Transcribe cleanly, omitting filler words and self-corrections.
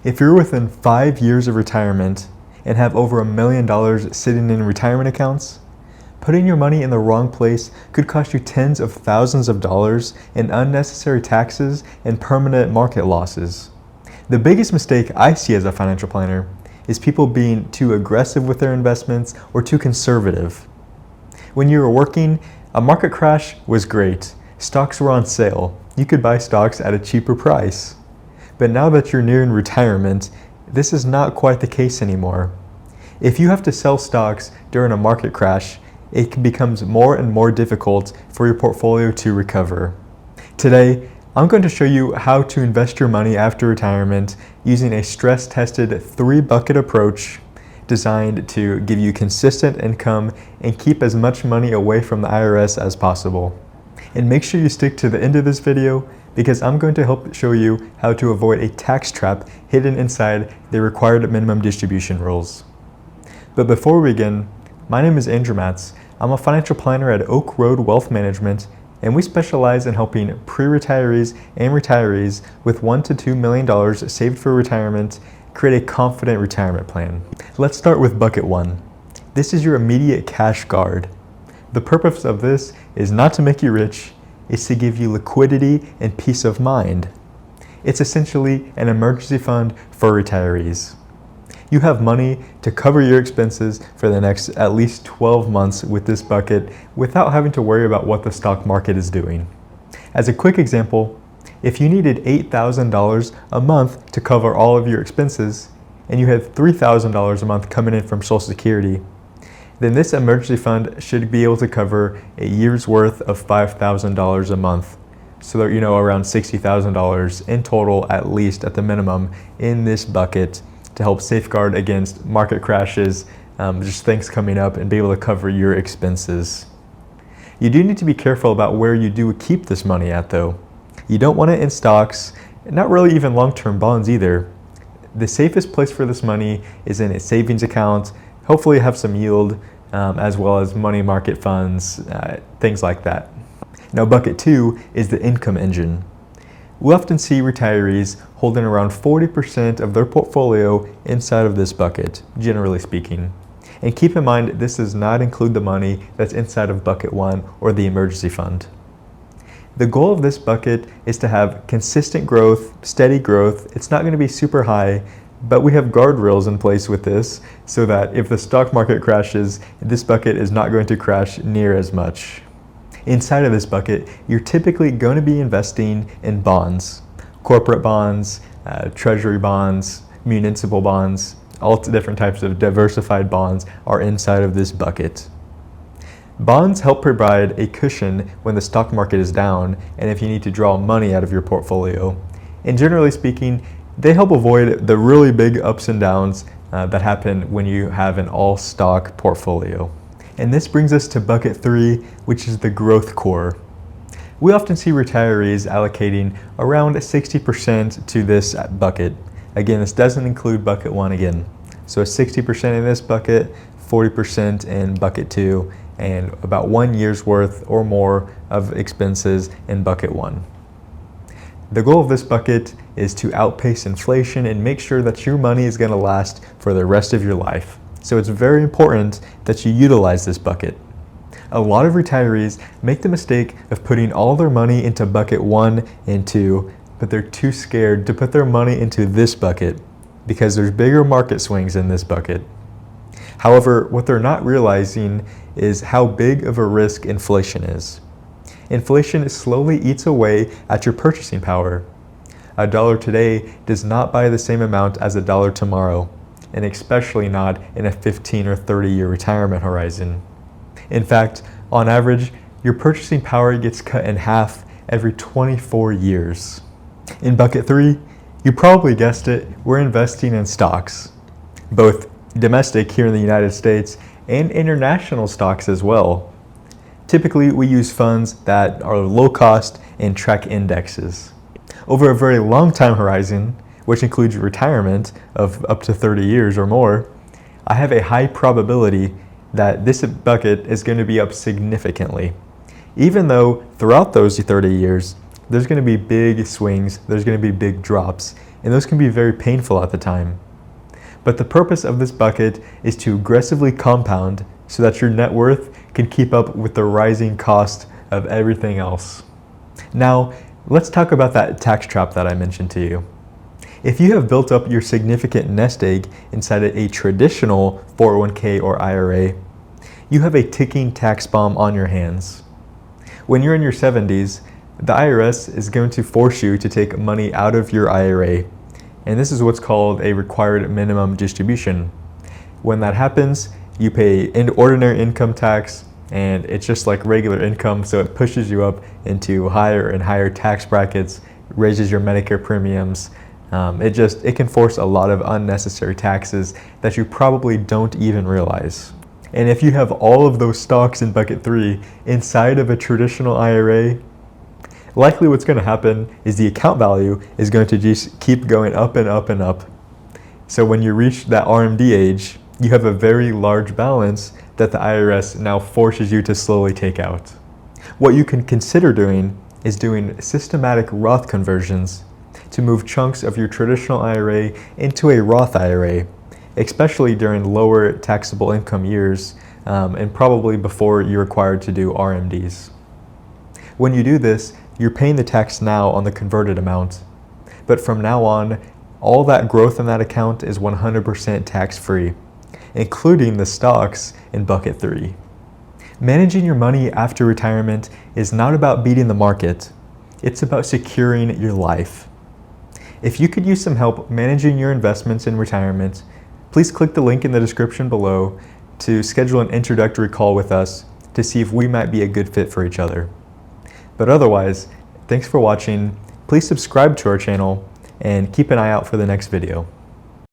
If you're within 5 years of retirement and have over $1 million sitting in retirement accounts, putting your money in the wrong place could cost you tens of thousands of dollars in unnecessary taxes and permanent market losses. The biggest mistake I see as a financial planner is people being too aggressive with their investments or too conservative. When you were working, a market crash was great. Stocks were on sale. You could buy stocks at a cheaper price. But now that you're nearing retirement, this is not quite the case anymore. If you have to sell stocks during a market crash, it becomes more and more difficult for your portfolio to recover. Today, I'm going to show you how to invest your money after retirement using a stress-tested 3-bucket approach designed to give you consistent income and keep as much money away from the IRS as possible. And make sure you stick to the end of this video because I'm going to help show you how to avoid a tax trap hidden inside the required minimum distribution rules. But before we begin, my name is Andrew Matz. I'm a financial planner at Oak Road Wealth Management, and we specialize in helping pre-retirees and retirees with $1 to $2 million saved for retirement create a confident retirement plan. Let's start with bucket 1. This is your immediate cash guard. The purpose of this is not to make you rich, it's to give you liquidity and peace of mind. It's essentially an emergency fund for retirees. You have money to cover your expenses for the next at least 12 months with this bucket without having to worry about what the stock market is doing. As a quick example, if you needed $8,000 a month to cover all of your expenses and you had $3,000 a month coming in from Social Security, then this emergency fund should be able to cover a year's worth of $5,000 a month. So that around $60,000 in total, at least at the minimum, in this bucket to help safeguard against market crashes, just things coming up, and be able to cover your expenses. You do need to be careful about where you do keep this money at though. You don't want it in stocks, not really even long-term bonds either. The safest place for this money is in a savings account, hopefully have some yield, as well as money market funds, things like that. Now bucket 2 is the income engine. We often see retirees holding around 40% of their portfolio inside of this bucket, generally speaking. And keep in mind, this does not include the money that's inside of bucket 1 or the emergency fund. The goal of this bucket is to have consistent growth, steady growth. It's not going to be super high, but we have guardrails in place with this so that if the stock market crashes, this bucket is not going to crash near as much. Inside of this bucket, you're typically going to be investing in bonds, corporate bonds, treasury bonds, municipal bonds, all different types of diversified bonds are inside of this bucket. Bonds help provide a cushion when the stock market is down and if you need to draw money out of your portfolio. And generally speaking, they help avoid the really big ups and downs that happen when you have an all-stock portfolio. And this brings us to bucket 3, which is the growth core. We often see retirees allocating around 60% to this bucket. Again, this doesn't include bucket 1 again. So 60% in this bucket, 40% in bucket 2, and about 1 year's worth or more of expenses in bucket 1. The goal of this bucket is to outpace inflation and make sure that your money is going to last for the rest of your life. So it's very important that you utilize this bucket. A lot of retirees make the mistake of putting all their money into bucket 1 and 2, but they're too scared to put their money into this bucket because there's bigger market swings in this bucket. However, what they're not realizing is how big of a risk inflation is. Inflation slowly eats away at your purchasing power. $1 today does not buy the same amount as $1 tomorrow, and especially not in a 15 or 30-year retirement horizon. In fact, on average, your purchasing power gets cut in half every 24 years. In bucket 3, you probably guessed it, we're investing in stocks, both domestic here in the United States and international stocks as well. Typically, we use funds that are low cost and track indexes. Over a very long time horizon, which includes retirement of up to 30 years or more, I have a high probability that this bucket is going to be up significantly. Even though throughout those 30 years, there's going to be big swings, there's going to be big drops. and those can be very painful at the time. But the purpose of this bucket is to aggressively compound so that your net worth can keep up with the rising cost of everything else. Now, let's talk about that tax trap that I mentioned to you. If you have built up your significant nest egg inside a traditional 401k or IRA, you have a ticking tax bomb on your hands. When you're in your 70s, the IRS is going to force you to take money out of your IRA, and this is what's called a required minimum distribution. When that happens, you pay an ordinary income tax, and it's just like regular income, so it pushes you up into higher and higher tax brackets, raises your Medicare premiums. It can force a lot of unnecessary taxes that you probably don't even realize. And if you have all of those stocks in bucket 3 inside of a traditional IRA, likely what's going to happen is the account value is going to just keep going up and up and up. So when you reach that RMD age, you have a very large balance that the IRS now forces you to slowly take out. What you can consider doing is doing systematic Roth conversions to move chunks of your traditional IRA into a Roth IRA, especially during lower taxable income years and probably before you're required to do RMDs. When you do this, you're paying the tax now on the converted amount, but from now on, all that growth in that account is 100% tax-free, including the stocks in bucket 3. Managing your money after retirement is not about beating the market, it's about securing your life. If you could use some help managing your investments in retirement, please click the link in the description below to schedule an introductory call with us to see if we might be a good fit for each other. But otherwise, thanks for watching. Please subscribe to our channel and keep an eye out for the next video.